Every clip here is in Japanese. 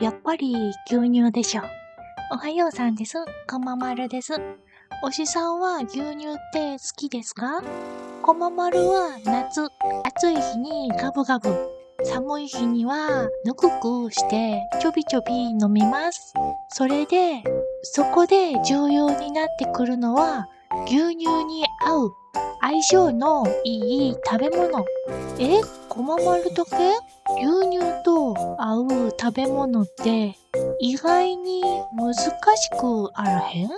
やっぱり牛乳でしょ。おはようさんです。こままるです。おしさんは牛乳って好きですか？こままるは夏、暑い日にガブガブ、寒い日にはぬくくしてちょびちょび飲みます。そこで重要になってくるのは牛乳に合う相性のいい食べ物。こままるだけ牛乳と合う食べ物って意外に難しくあらへん？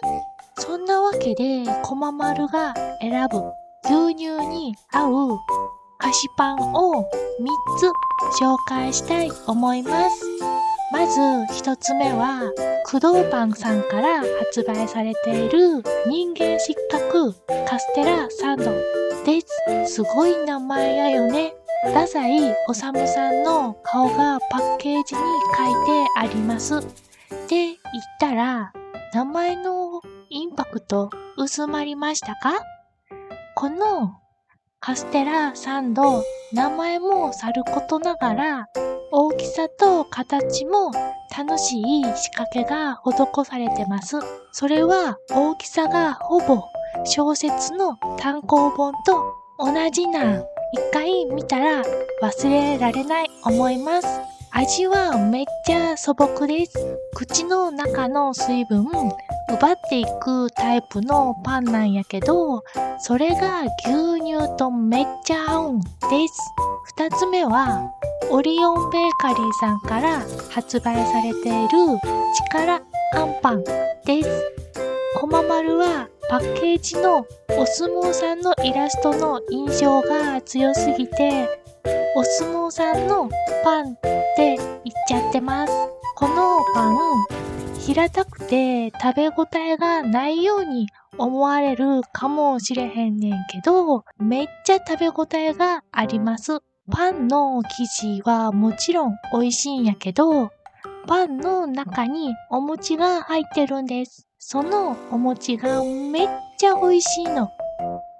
そんなわけでこままるが選ぶ牛乳に合う菓子パンを3つ紹介したい思います。まず1つ目は工藤パンさんから発売されている人間失格カステラサンドです。すごい名前やよね。太宰治さんの顔がパッケージに書いてあります。って言ったら名前のインパクト薄まりましたか？このカステラサンド、名前もさることながら大きさと形も楽しい仕掛けが施されてます。それは大きさがほぼ小説の単行本と同じなん。一回見たら忘れられない思います。味はめっちゃ素朴です。口の中の水分奪っていくタイプのパンなんやけど、それが牛乳とめっちゃ合うんです。二つ目はオリオンベーカリーさんから発売されている力あんパンです。こままるはパッケージのお相撲さんのイラストの印象が強すぎて、お相撲さんのパンって言っちゃってます。このパン、平たくて食べ応えがないように思われるかもしれへんねんけど、めっちゃ食べ応えがあります。パンの生地はもちろん美味しいんやけど、パンの中にお餅が入ってるんです。そのお餅がめっちゃ美味しいの。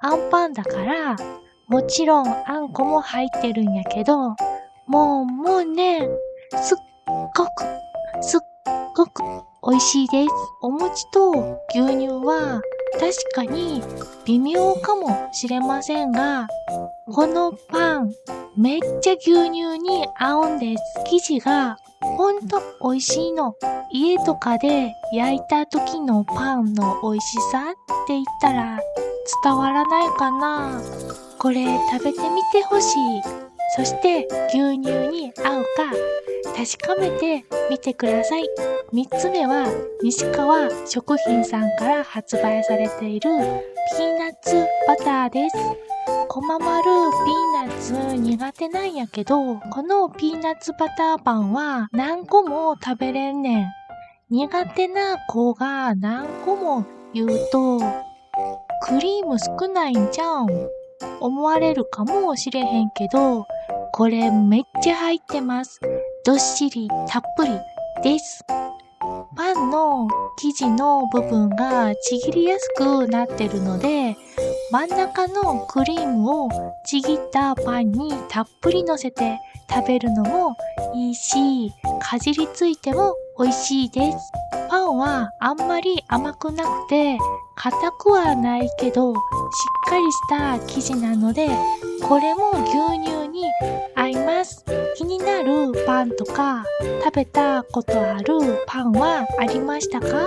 あんパンだから、もちろんあんこも入ってるんやけど、もうね、すっごく、すっごく美味しいです。お餅と牛乳は確かに微妙かもしれませんが、このパンめっちゃ牛乳に合うんです。生地がほんと美味しいの。家とかで焼いた時のパンの美味しさって言ったら伝わらないかな。これ食べてみてほしい。そして牛乳に合うか確かめてみてください。3つ目は西川食品さんから発売されているピーナッツバターです。こままるピーナッツ苦手なんやけど、このピーナッツバターパンは何個も食べれんねん。苦手な子が何個も言うと、クリーム少ないんじゃん思われるかもしれへんけど、これめっちゃ入ってます。どっしりたっぷりです。パンの生地の部分がちぎりやすくなってるので、真ん中のクリームをちぎったパンにたっぷり乗せて食べるのもいいし、かじりついても美味しいです。パンはあんまり甘くなくて硬くはないけどしっかりした生地なので、これも牛乳に合います。気になるパンとか食べたことあるパンはありましたか？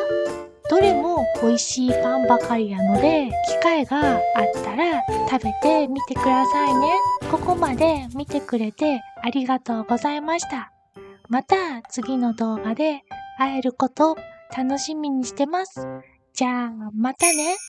どれも美味しいパンばかりなので、機会があったら食べてみてくださいね。ここまで見てくれてありがとうございました。また次の動画で会えること楽しみにしてます。じゃあまたね。